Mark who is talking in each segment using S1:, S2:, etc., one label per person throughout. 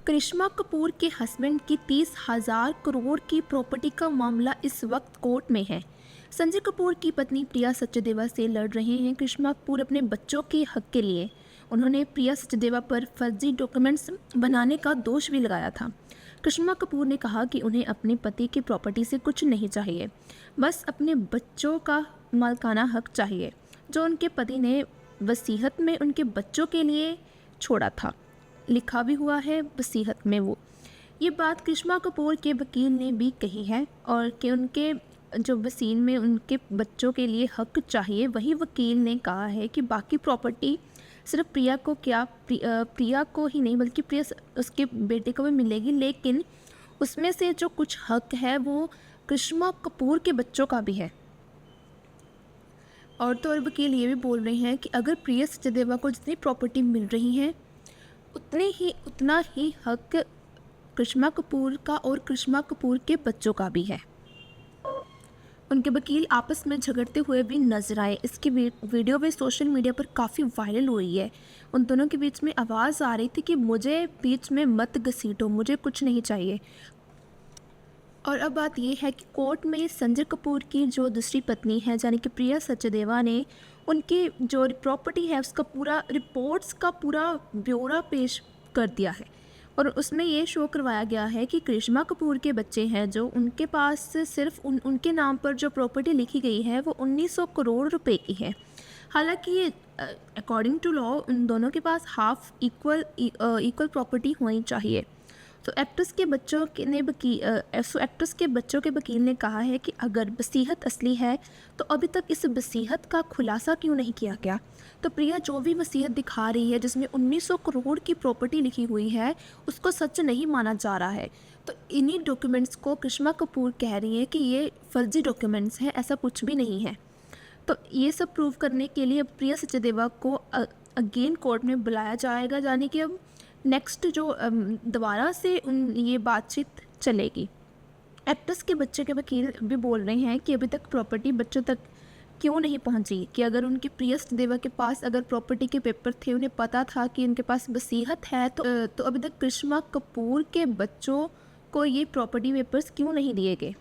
S1: करिश्मा कपूर के हस्बैंड की 30,000 करोड़ की प्रॉपर्टी का मामला इस वक्त कोर्ट में है। संजय कपूर की पत्नी प्रिया सचदेवा से लड़ रहे हैं करिश्मा कपूर अपने बच्चों के हक के लिए। उन्होंने प्रिया सचदेवा पर फर्जी डॉक्यूमेंट्स बनाने का दोष भी लगाया था। करिश्मा कपूर ने कहा कि उन्हें अपने पति की प्रॉपर्टी से कुछ नहीं चाहिए, बस अपने बच्चों का मालिकाना हक चाहिए जो उनके पति ने वसीयत में उनके बच्चों के लिए छोड़ा था। लिखा भी हुआ है वसीयत में वो। ये बात करिश्मा कपूर के वकील ने भी कही है और कि उनके जो वसीयत में उनके बच्चों के लिए हक चाहिए। वही वकील ने कहा है कि बाकी प्रॉपर्टी सिर्फ प्रिया को ही नहीं बल्कि प्रिया उसके बेटे को भी मिलेगी, लेकिन उसमें से जो कुछ हक है वो करिश्मा कपूर के बच्चों का भी है। और तो और वकील ये भी बोल रहे हैं कि अगर प्रिया सचदेवा को जितनी प्रॉपर्टी मिल रही है उतना ही हक करिश्मा कपूर का और करिश्मा कपूर के बच्चों का भी है। उनके वकील आपस में झगड़ते हुए भी नजर आए। इसकी वीडियो भी सोशल मीडिया पर काफ़ी वायरल हुई है। उन दोनों के बीच में आवाज़ आ रही थी कि मुझे बीच में मत घसीटो, मुझे कुछ नहीं चाहिए। और अब बात यह है कि कोर्ट में संजय कपूर की जो दूसरी पत्नी है यानी कि प्रिया सचदेवा ने उनकी जो प्रॉपर्टी है उसका पूरा रिपोर्ट्स का पूरा ब्यौरा पेश कर दिया है और उसमें ये शो करवाया गया है कि करिश्मा कपूर के बच्चे हैं जो उनके पास सिर्फ उनके नाम पर जो प्रॉपर्टी लिखी गई है वो 1900 करोड़ रुपए की है। हालांकि ये अकॉर्डिंग टू लॉ उन दोनों के पास हाफ इक्वल प्रॉपर्टी होनी चाहिए। तो एक्ट्रेस के बच्चों के वकील ने कहा है कि अगर वसीयत असली है तो अभी तक इस वसीयत का खुलासा क्यों नहीं किया गया। तो प्रिया जो भी वसीयत दिखा रही है जिसमें 1900 करोड़ की प्रॉपर्टी लिखी हुई है उसको सच नहीं माना जा रहा है। तो इन्हीं डॉक्यूमेंट्स को करिश्मा कपूर कह रही है कि ये फर्जी डॉक्यूमेंट्स हैं, ऐसा कुछ भी नहीं है। तो ये सब प्रूव करने के लिए प्रिया सचदेवा को अगेन कोर्ट में बुलाया जाएगा, यानी कि अब नेक्स्ट जो दोबारा से ये बातचीत चलेगी। एक्ट्रेस के बच्चे के वकील भी बोल रहे हैं कि अभी तक प्रॉपर्टी बच्चों तक क्यों नहीं पहुंची, कि अगर उनकी प्रिया सचदेवा के पास अगर प्रॉपर्टी के पेपर थे, उन्हें पता था कि उनके पास वसीयत है तो अभी तक करिश्मा कपूर के बच्चों को ये प्रॉपर्टी पेपर्स क्यों नहीं दिए गए।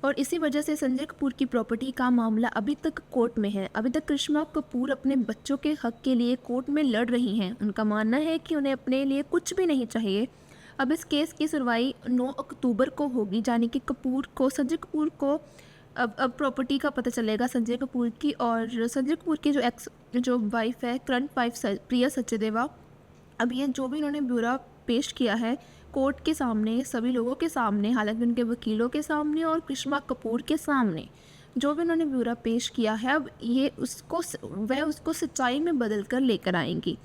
S1: और इसी वजह से संजय कपूर की प्रॉपर्टी का मामला अभी तक कोर्ट में है। अभी तक करिश्मा कपूर अपने बच्चों के हक के लिए कोर्ट में लड़ रही हैं। उनका मानना है कि उन्हें अपने लिए कुछ भी नहीं चाहिए। अब इस केस की सुनवाई 9 अक्टूबर को होगी, यानी कि संजय कपूर को अब प्रॉपर्टी का पता चलेगा संजय कपूर की। और संजय कपूर की जो वाइफ है, करंट वाइफ प्रिया सचदेवा, अब ये जो भी इन्होंने ब्यौरा पेश किया है कोर्ट के सामने, सभी लोगों के सामने, हालांकि उनके वकीलों के सामने और करिश्मा कपूर के सामने जो भी उन्होंने ब्यौरा पेश किया है, अब ये उसको सच्चाई में बदल कर लेकर आएंगी।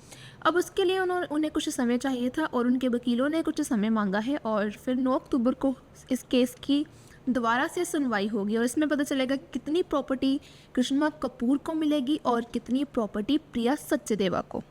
S1: अब उसके लिए उन्हें कुछ समय चाहिए था और उनके वकीलों ने कुछ समय मांगा है और फिर 9 अक्टूबर को इस केस की दोबारा से सुनवाई होगी और इसमें पता चलेगा कितनी प्रॉपर्टी करिश्मा कपूर को मिलेगी और कितनी प्रॉपर्टी प्रिया सचदेवा को।